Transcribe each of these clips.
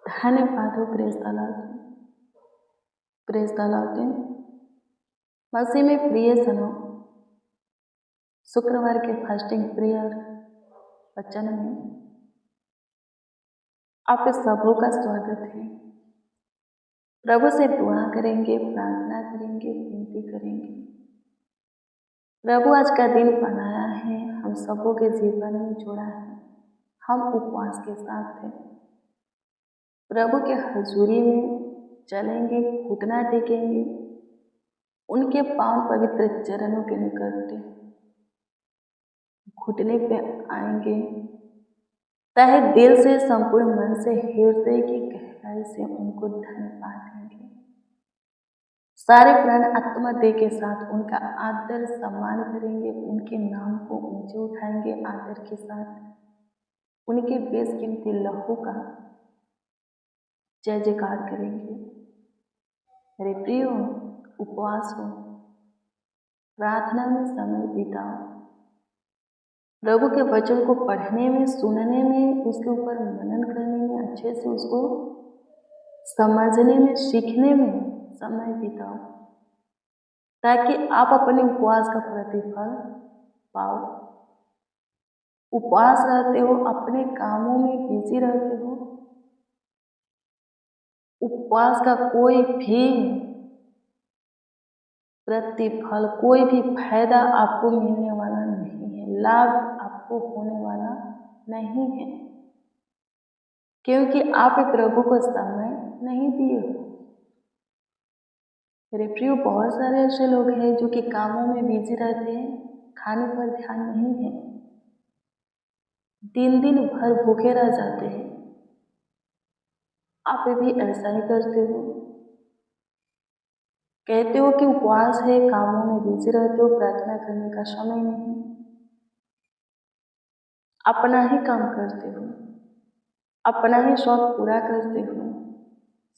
धन्यवाद हो। Praise the Lord. मसीह में प्रिय सनो, शुक्रवार के फास्टिंग प्रेयर वचन में आप सबों का स्वागत है। प्रभु से दुआ करेंगे, प्रार्थना करेंगे, विनती करेंगे। प्रभु आज का दिन बनाया है, हम सबों के जीवन में जोड़ा है। हम उपवास के साथ हैं, प्रभु के हजूरी में चलेंगे, घुटना टेकेंगे, उनके पावन पवित्र चरणों के निकट घुटने पे आएंगे। तहे दिल से, संपूर्ण मन से, हृदय की गहराई से उनको धन्यवाद देंगे। सारे प्राण आत्मा दे के साथ उनका आदर सम्मान करेंगे, उनके नाम को ऊंचे उठाएंगे आदर के साथ। उनके बेशकीमती लहू का जय जयकार करेंगे। मेरे प्रियो, उपवास हो, प्रार्थना में समय बिताओ, प्रभु के वचन को पढ़ने में, सुनने में, उसके ऊपर मनन करने में, अच्छे से उसको समझने में, सीखने में समय बिताओ, ताकि आप अपने उपवास का प्रतिफल पाओ। उपवास रहते हो, अपने कामों में बिजी रहते हो, उपवास का कोई भी प्रतिफल, कोई भी फायदा आपको मिलने वाला नहीं है, लाभ आपको होने वाला नहीं है, क्योंकि आप प्रभु को समय नहीं दिए हो। मेरे प्रियो, बहुत सारे ऐसे लोग हैं जो कि कामों में बिजी रहते हैं, खाने पर ध्यान नहीं है, दिन दिन भर भूखे रह जाते हैं। आप भी ऐसा ही करते हो, कहते हो कि उपवास है, कामों में बिजी रहते हो, प्रार्थना करने का समय नहीं, अपना ही काम करते हो, अपना ही शौक पूरा करते हो।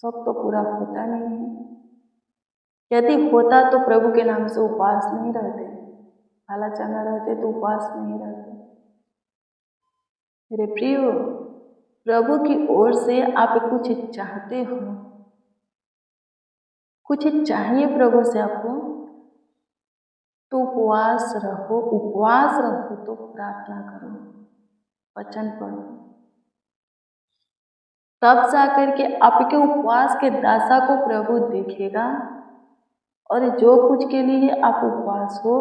शौक तो पूरा होता नहीं है। यदि होता तो प्रभु के नाम से उपवास नहीं रहते, भला चंगा रहते तो उपवास नहीं रहते। मेरे प्रियो, प्रभु की ओर से आप कुछ चाहते हो, कुछ चाहिए प्रभु से आपको, तो उपवास रहो। उपवास रहो तो प्रार्थना करो, वचन पढ़ो, तब जाकर के आपके उपवास के दशा को प्रभु देखेगा, और जो कुछ के लिए आप उपवास हो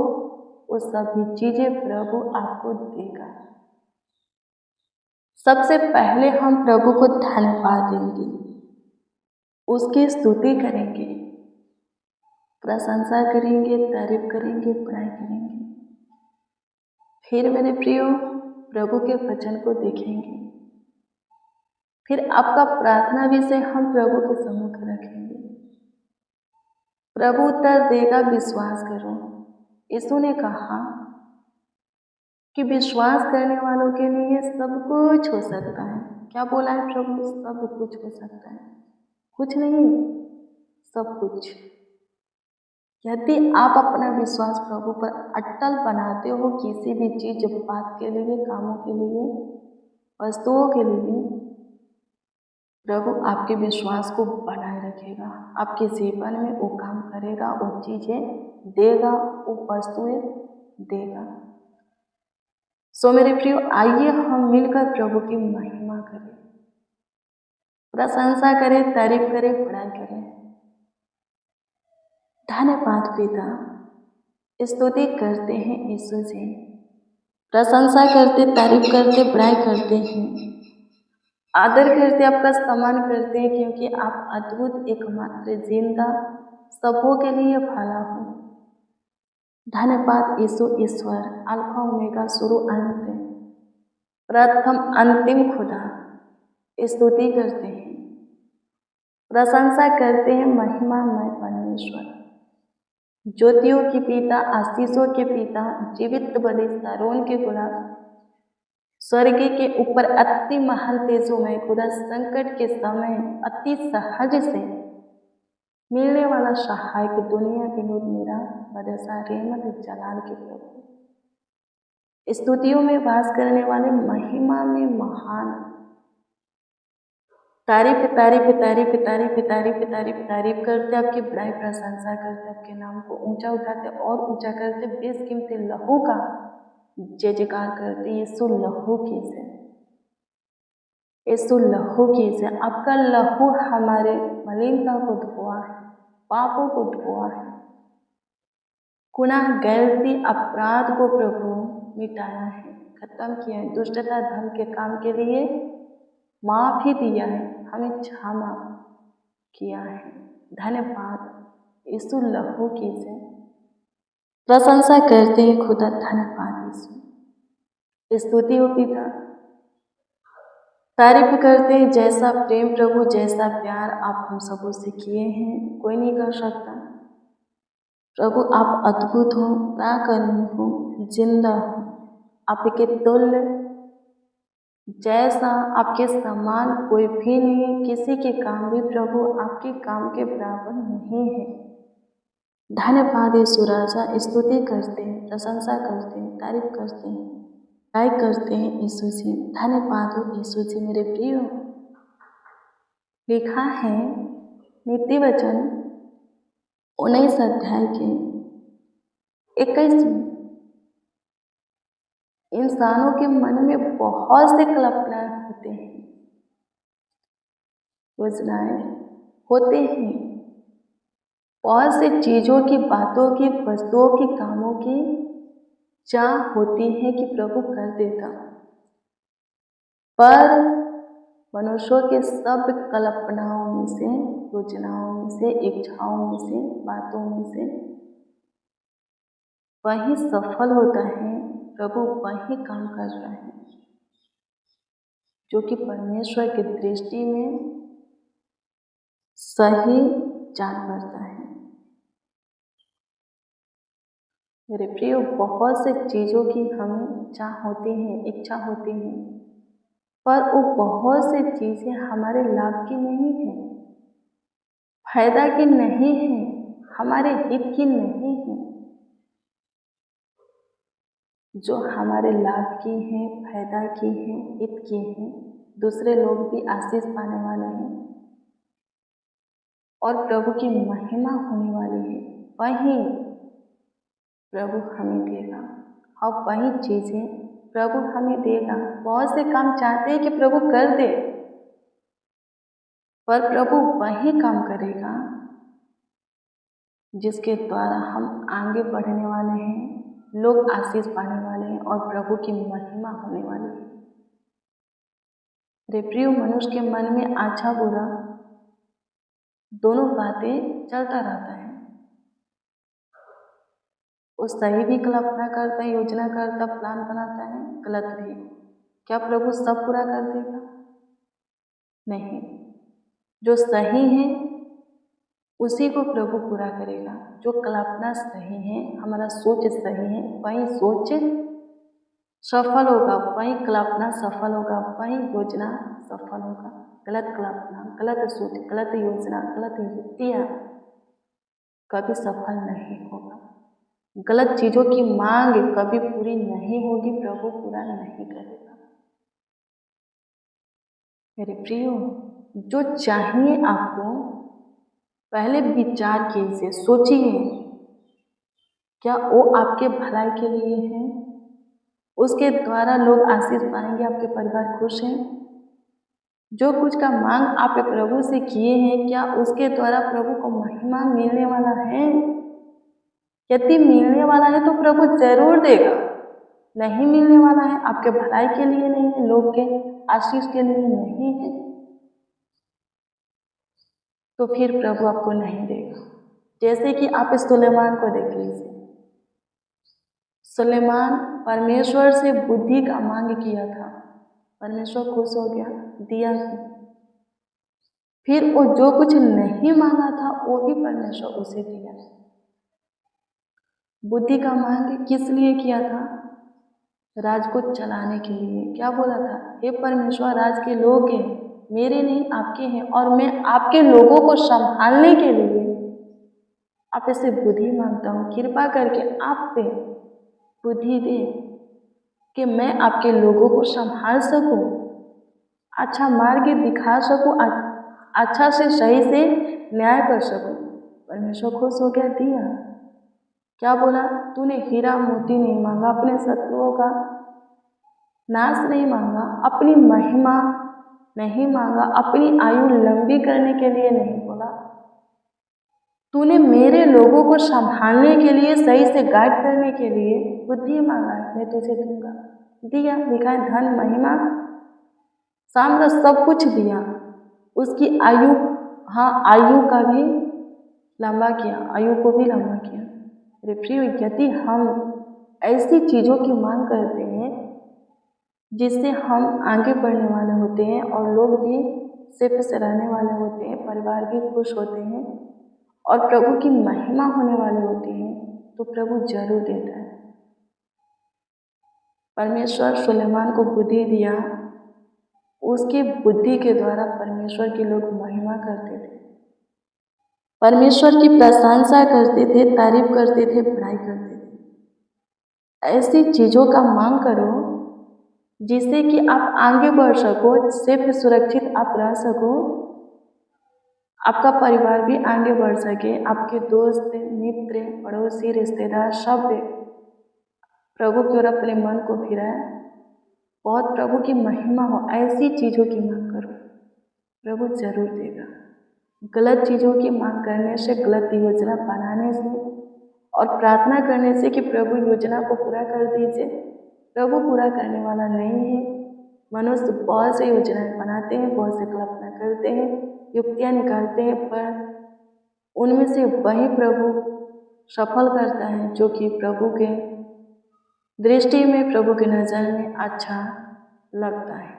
वो सभी चीजें प्रभु आपको देगा। सबसे पहले हम प्रभु को धन्यवाद देंगे, उसकी स्तुति करेंगे, प्रशंसा करेंगे, तारीफ करेंगे, बड़ाई करेंगे। फिर मेरे प्रियो, प्रभु के वचन को देखेंगे, फिर आपका प्रार्थना विषय हम प्रभु के सम्मुख रखेंगे। प्रभु उत्तर देगा, विश्वास करो। यीशु ने कहा कि विश्वास करने वालों के लिए सब कुछ हो सकता है। क्या बोला है प्रभु? सब कुछ हो सकता है, कुछ नहीं, सब कुछ। यदि आप अपना विश्वास प्रभु पर अटल बनाते हो, किसी भी चीज, बात के लिए, कामों के लिए, वस्तुओं के लिए, प्रभु आपके विश्वास को बनाए रखेगा, आपके जीवन में वो काम करेगा, वो चीजें देगा, वो वस्तुएं देगा। सो मेरे प्रियो, आइए हम मिलकर प्रभु की महिमा करें, प्रशंसा करें, तारीफ करें, बड़ाई करें। धन्यवाद पिता, स्तुति करते हैं यीशु जी, प्रशंसा करते, तारीफ करते, बड़ाई करते हैं, आदर करते, आपका सम्मान करते हैं, क्योंकि आप अद्भुत, एकमात्र, जिंदा, सबों के लिए भला हो। धन्यवाद यीशु ईश्वर, अल्फा ओमेगा, शुरू अंत, प्रथम अंतिम खुदा। स्तुति करते हैं, प्रशंसा करते हैं, महिमामय परमेश्वर, ज्योतियों के पिता, आशीषों के पिता, जीवित बलि, सारोन के गुलाब, स्वर्ग के ऊपर अति महान तेजोमय खुदा, संकट के समय अति सहज से मिलने वाला सहायक, दुनिया के नूर, मेरा बदसा, रहमत जलाल के प्रभु, स्तुतियों में वास करने वाले, महिमा में महान, तारीफ तारीफ तारीफ तारीफ तारीफ तारीफ तारीफ करते, आपकी बड़ाई प्रशंसा करते, आपके नाम को ऊंचा उठाते और ऊंचा करते, बेशकीमती लहू का जय जयकार करते। यीशु लहू की से, यीशु लहू की से, आपका लहू हमारे मलिनता को धोआ है, पापों को धोआ है, गुनाह गलती अपराध को प्रभु मिटाया है, खत्म किया है, दुष्टता धर्म के काम के लिए माफी दिया है, हमें क्षमा किया है। धन्यवाद यीशु लहू की से, प्रशंसा करते हैं खुदा, धन्यवाद यीशु, स्तुति हो पिता, तारीफ करते हैं जैसा प्रेम प्रभु, जैसा प्यार आप हम सबों से किए हैं कोई नहीं कर सकता। प्रभु आप अद्भुत हो, प्राकर्मी हो, जिंदा हो, आपके तुल्य जैसा आपके समान कोई भी नहीं, किसी के काम भी प्रभु आपके काम के बराबर नहीं है। धन्यवाद यीशु राजा, स्तुति करते हैं, प्रशंसा करते हैं, तारीफ करते हैं, गाय करते हैं यीशु जी। धन्यवाद हो यीशु जी मेरे प्रिय। लिखा है नीति वचन 19 अध्याय के 21 में, इंसानों के मन में बहुत से कल्पनाएं होते हैं, योजनाएं होते हैं, बहुत से चीजों की, बातों की, वस्तुओं की, कामों की चाह होती है कि प्रभु कर देता, पर मनुष्यों के सब कल्पनाओं में से, योजनाओं में से, इच्छाओं में से, बातों में से वही सफल होता है, प्रभु वही काम कर रहा है जो कि परमेश्वर की दृष्टि में सही जान पड़ता है। मेरे प्रिय, बहुत से चीज़ों की हमें चाह होती है, इच्छा होती है, पर वो बहुत से चीज़ें हमारे लाभ की नहीं है, फायदा की नहीं है, हमारे हित की नहीं है। जो हमारे लाभ की हैं, फायदा की हैं, हित की हैं, दूसरे लोग भी आशीष पाने वाले हैं और प्रभु की महिमा होने वाली है, वही प्रभु हमें देगा और वही चीज़ें प्रभु हमें देगा। बहुत से काम चाहते हैं कि प्रभु कर दे, पर प्रभु वही काम करेगा जिसके द्वारा हम आगे बढ़ने वाले हैं, लोग आशीष पाने वाले हैं और प्रभु की महिमा होने वाली है। रे प्रिय, मनुष्य के मन में अच्छा बुरा दोनों बातें चलता रहता है। वो सही भी कल्पना करता है, योजना करता, प्लान बनाता है, गलत भी। क्या प्रभु सब पूरा कर देगा? नहीं, जो सही है उसी को प्रभु पूरा करेगा। जो कल्पना सही है, हमारा सोच सही है, वही सोच सफल होगा, वही कल्पना सफल होगा, वही योजना सफल होगा। गलत कल्पना, गलत सोच, गलत योजना, गलत युक्तियाँ कभी सफल नहीं होगा। गलत चीज़ों की मांग कभी पूरी नहीं होगी, प्रभु पूरा नहीं करेगा। मेरे प्रियो, जो चाहिए आपको पहले विचार कीजिए, सोचिए क्या वो आपके भलाई के लिए है, उसके द्वारा लोग आशीष पाएंगे, आपके परिवार खुश हैं। जो कुछ का मांग आप प्रभु से किए हैं, क्या उसके द्वारा प्रभु को महिमा मिलने वाला है? यदि मिलने वाला है तो प्रभु जरूर देगा। नहीं मिलने वाला है, आपके भलाई के लिए नहीं है, लोग के आशीष के लिए नहीं है, तो फिर प्रभु आपको नहीं देगा। जैसे कि आप सुलेमान को देख लीजिए। सुलेमान परमेश्वर से बुद्धि का मांग किया था, परमेश्वर खुश हो गया, दिया। फिर वो जो कुछ नहीं मांगा था वो भी परमेश्वर उसे दिया। बुद्धि का मांग किस लिए किया था? राज को चलाने के लिए। क्या बोला था? हे परमेश्वर, राज के लोग हैं, मेरे नहीं आपके हैं, और मैं आपके लोगों को संभालने के लिए आप ऐसे बुद्धि मांगता हूँ, कृपा करके आप पे बुद्धि दे कि मैं आपके लोगों को संभाल सकूं, अच्छा मार्ग दिखा सकूं, अच्छा से सही से न्याय कर सकूं। परमेश्वर खुश हो गया, दिया। क्या बोला? तूने हीरा मोती नहीं मांगा, अपने शत्रुओं का नाश नहीं मांगा, अपनी महिमा नहीं मांगा, अपनी आयु लंबी करने के लिए नहीं बोला। तूने मेरे लोगों को संभालने के लिए, सही से गाइड करने के लिए बुद्धि मांगा है, मैं तुझे दूंगा। दिया, लिखा है धन महिमा साम्राज्य सब कुछ दिया। उसकी आयु, हाँ आयु का भी लंबा किया, आयु को भी लंबा किया। प्रिय, यदि हम ऐसी चीज़ों की मांग करते हैं जिससे हम आगे बढ़ने वाले होते हैं और लोग भी सिर्फ से रहने वाले होते हैं, परिवार भी खुश होते हैं और प्रभु की महिमा होने वाले होते हैं, तो प्रभु जरूर देता है। परमेश्वर सुलेमान को बुद्धि दिया, उसकी बुद्धि के द्वारा परमेश्वर के लोग महिमा करते थे, परमेश्वर की प्रशंसा करते थे, तारीफ करते थे, बड़ाई करते थे। ऐसी चीज़ों का मांग करो जिससे कि आप आगे बढ़ सको, सिर्फ सुरक्षित आप रह सको, आपका परिवार भी आगे बढ़ सके, आपके दोस्त, मित्र, पड़ोसी, रिश्तेदार सब प्रभु की ओर अपने मन को फिराए, बहुत प्रभु की महिमा हो, ऐसी चीज़ों की मांग करो, प्रभु जरूर देगा। गलत चीज़ों की मांग करने से, गलत योजना बनाने से और प्रार्थना करने से कि प्रभु योजना को पूरा कर दीजिए, प्रभु पूरा करने वाला नहीं है। मनुष्य बहुत से योजनाएं बनाते हैं, बहुत से कल्पना करते हैं, युक्तियां निकालते हैं, पर उनमें से वही प्रभु सफल करता है जो कि प्रभु के दृष्टि में, प्रभु की नज़र में अच्छा लगता है।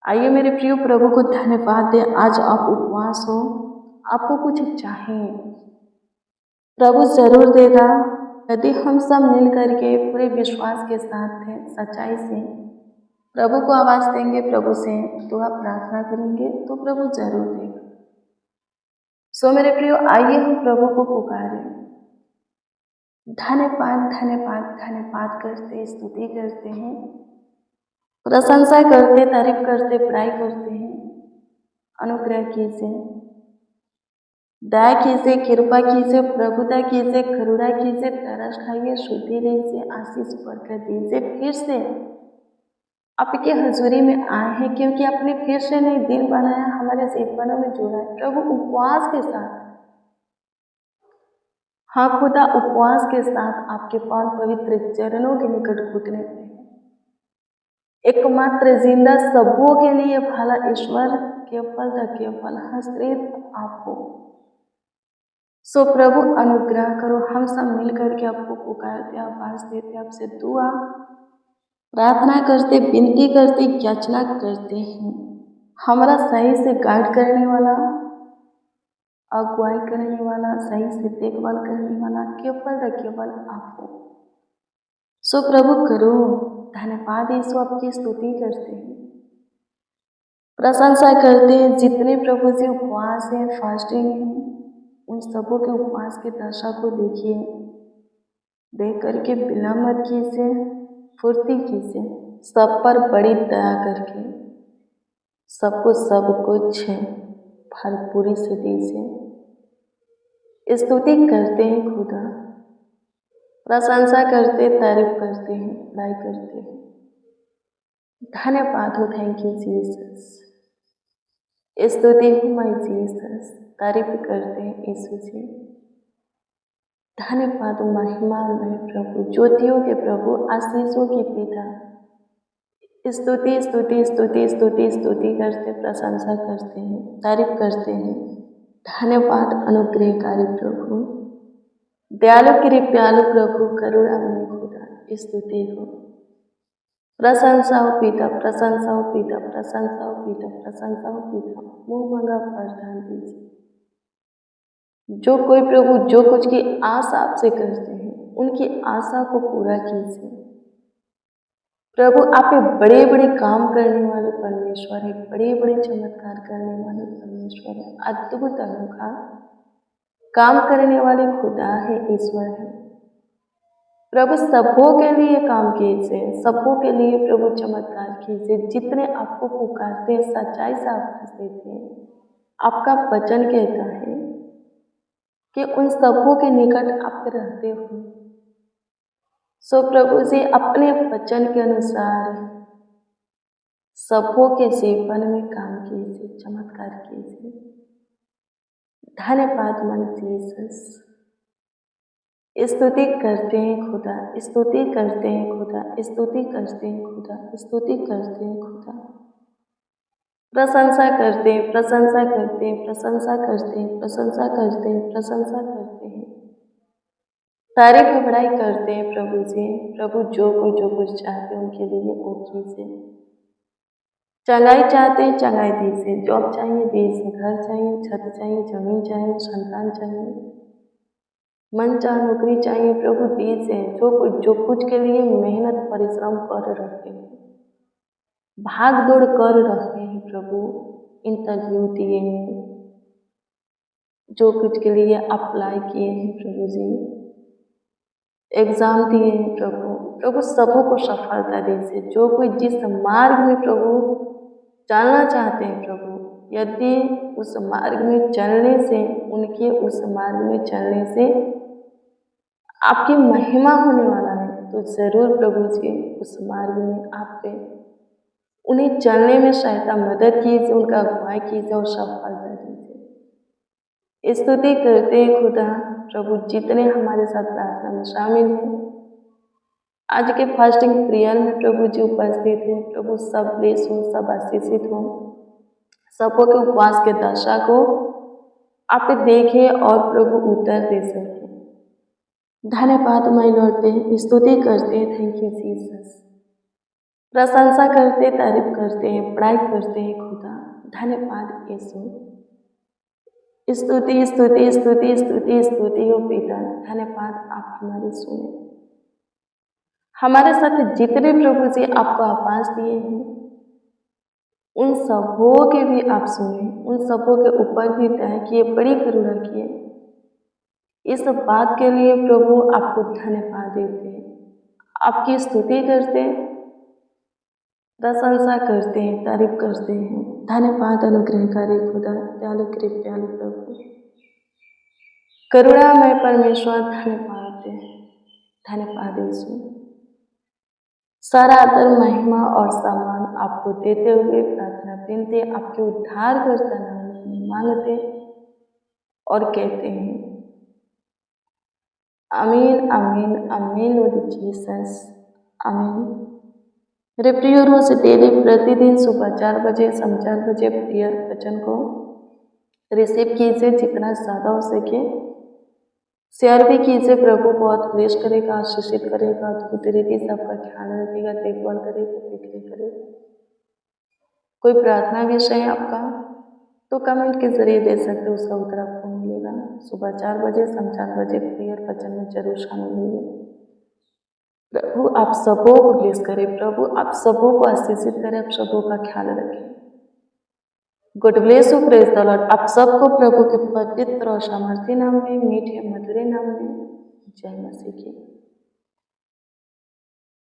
आइए मेरे प्रिय, प्रभु को धन्यवाद दें। आज आप उपवास हो, आपको कुछ चाहिए, प्रभु जरूर देगा यदि हम सब मिल करके पूरे विश्वास के साथ हैं, सच्चाई से प्रभु को आवाज़ देंगे, प्रभु से दुआ प्रार्थना करेंगे, तो प्रभु जरूर देगा। सो मेरे प्रियो, आइए हम प्रभु को पुकारें, धन्यवाद धन्यवाद धन्यवाद करते, स्तुति करते हैं, प्रशंसा करते, तारीफ करते, बड़ाई करते हैं। अनुग्रह कीजिए, दया कीजिए, कृपा कीजिए, प्रभुता कीजिए, करुणा कीजिए, तरस खाइए, शुद्धि लीजिए, आशीष बरकत दीजिए। फिर से आपके हजूरी में आए हैं क्योंकि आपने फिर से नई दिन बनाया, हमारे जीवनों में जोड़ा है। प्रभु उपवास के साथ, हाँ खुदा, उपवास के साथ आपके पावन पवित्र चरणों के निकट घुटने पे एकमात्र जिंदा सबों के लिए भला ईश्वर केवल द केवल हस्तरेत आप हो। सो प्रभु अनुग्रह करो, हम सब मिल करके आपको पुकारते, आवाज देते, आपसे दुआ प्रार्थना करते, विनती करते, याचना करते हैं। हमारा सही से गाइड करने वाला, अगुवाई करने वाला, सही से देखभाल करने वाला केवल द केवल आप हो। सो प्रभु करो, धन्यवाद यीशु, आपकी स्तुति करते हैं, प्रशंसा करते हैं। जितने प्रभु जी उपवास हैं, फास्टिंग हैं, उन सबों के उपवास की दशा को देखिए, देख करके विलम्ब मत कीजिए, फुर्ती कीजिए, सब पर बड़ी दया करके सबको सब कुछ भरपूरी से दीजिए। स्तुति करते हैं खुदा, प्रशंसा करते, तारीफ करते हैं, बड़ाई करते हैं। धन्यवाद हो, थैंक यू जीसस, स्तुति माय जीसस, तारीफ करते हैं यीशु जी। धन्यवाद, महिमा में प्रभु, ज्योतियों के प्रभु, आशीषों की पिता, स्तुति स्तुति स्तुति स्तुति स्तुति करते, प्रशंसा करते हैं, तारीफ करते हैं। धन्यवाद अनुग्रहकारी प्रभु, दयालु कृपालु प्रभु, करुणामय खुदा, स्तुति हो, प्रशंसा हो पिता, प्रशंसा हो पिता, प्रशंसा हो पिता, प्रशंसा हो पिता। मुँह मांगा वरदान दीजिए। जो कोई प्रभु जो कुछ की आशा आपसे करते हैं, उनकी आशा को पूरा कीजिए। प्रभु आप एक बड़े बड़े काम करने वाले परमेश्वर है, बड़े बड़े चमत्कार करने वाले परमेश्वर है, अद्भुत अनोखा काम करने वाले खुदा है, ईश्वर है। प्रभु सबों के लिए काम कीजिए, सबों के लिए प्रभु चमत्कार कीजिए। जितने आपको पुकारते हैं, सच्चाई से आप देते हैं, आपका वचन कहता है कि उन सबों के निकट आप रहते हो। सो प्रभु जी अपने वचन के अनुसार सबों के जीवन में काम कीजिए, चमत्कार कीजिए। धन्यवाद मन जीसस। स्तुति करते हैं खुदा, स्तुति करते हैं खुदा, स्तुति करते हैं खुदा, स्तुति करते हैं खुदा। प्रशंसा करते हैं, प्रशंसा करते हैं, प्रशंसा करते हैं, प्रशंसा करते हैं, प्रशंसा करते हैं। तारीफ बड़ाई करते हैं प्रभु जी। प्रभु जो कुछ चाहते हैं उनके लिए वो कीजिए। चंगाई चाहते हैं, चंगाई दीजिए। जॉब चाहिए दीजिए, घर चाहिए, छत चाहिए, जमीन चाहिए, संतान चाहिए, मन चाह नौकरी चाहिए, प्रभु दीजिए। जो कुछ के लिए मेहनत परिश्रम कर रहे हैं, भाग दौड़ कर रहे हैं प्रभु, इंटरव्यू दिए हैं, जो कुछ के लिए अप्लाई किए हैं प्रभु जी, एग्जाम दिए हैं प्रभु सबों को सफलता दीजिए। जो कोई जिस मार्ग में प्रभु चलना चाहते हैं प्रभु, यदि उस मार्ग में चलने से, उनके उस मार्ग में चलने से आपकी महिमा होने वाला है, तो जरूर प्रभु जी उस मार्ग में आप पे उन्हें चलने में सहायता मदद कीजिए, उनका अगुवाई कीजिए और सफलता दीजिए। स्तुति करते हैं खुदा प्रभु जितने हमारे साथ प्रार्थना में शामिल हैं, आज के फास्टिंग प्रेयर में प्रभु जी उपस्थित हैं, प्रभु सब ब्लेस हो, सब आशीषित हो, सबों के उपवास के दशा को आप देखें और प्रभु उत्तर दे सके। धन्यवाद माय लॉर्ड पे स्तुति करते हैं, थैंक यू जीसस। प्रशंसा करते, तारीफ करते हैं, पढ़ाई करते हैं खुदा। धन्यवाद यीशु। स्तुति स्तुति स्तुति स्तुति स्तुति हो पिता। धन्यवाद आप हमारी सुने। हमारे साथ जितने प्रभु जी आपको आवाज दिए हैं, उन सबों के भी आप सुने, उन सबों के ऊपर भी दया किए, बड़ी करुणा किए। इस बात के लिए प्रभु आपको धन्यवाद देते हैं, आपकी स्तुति करते हैं, प्रशंसा करते हैं, तारीफ करते हैं। धन्यवाद अनुग्रहकारी खुदा, दयालु कृपालु प्रभु, करुणामय परमेश्वर, धन्यवाद है, धन्यवाद यीशु। सारा आदर महिमा और सम्मान आपको देते हुए प्रार्थना विनती आपके उद्धार करता नाम में मांगते और कहते हैं आमीन आमीन आमीन लॉर्ड जीसस आमीन। मेरे प्रिय रोज डेली प्रतिदिन सुबह 4 बजे, शाम 4 बजे प्रियर वचन को रिसीव कीजिए, जितना ज़्यादा हो सके शेयर भी कीजिए। प्रभु बहुत ब्लेस करेगा, आशीषित करेगा, अद्भुत रीति से आपका ख्याल रखेगा, देखभाल करेगा, देखरेख करेगा। कोई प्रार्थना विषय है आपका तो कमेंट के जरिए दे सकते हो, उसका उत्तर आपको मिलेगा। सुबह 4 बजे, शाम 4 बजे प्रेयर वचन में जरूर शामिल होइए। प्रभु आप सबों को ब्लेस करे, प्रभु आप सबों को आशीषित करे, आप सबों का ख्याल रखें। Good bless you, praise the Lord. आप सबको प्रभु के पवित्र और सामर्थ्य नाम में, मीठे मधुरे नाम में जय मसीह की।